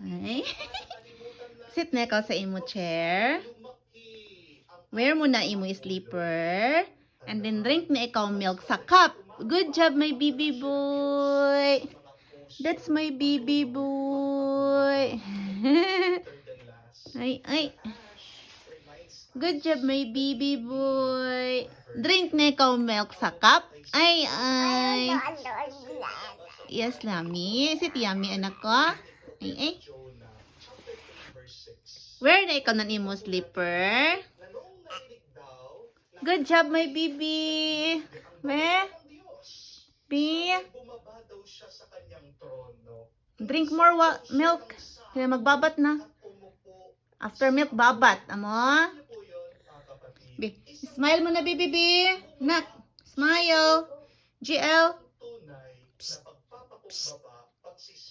Ay. Sit na ikaw sa imo chair. Wear mo na imo sleeper. And then drink na ikaw milk sa cup. Good job, my baby boy. That's my baby boy. Ay, ay. Good job, my baby boy. Drink na ikaw milk sa cup. Ay, ay. Yes, Lami. Sit yummy, anak ko. Ay, ay. Where na ikaw ng imo slipper? Good job, my baby. Where? B. Drink more milk. Kaya magbabat na. After milk, babat. Amo? B. Smile mo na, baby B. Nak. Smile. GL. Psst. Psst.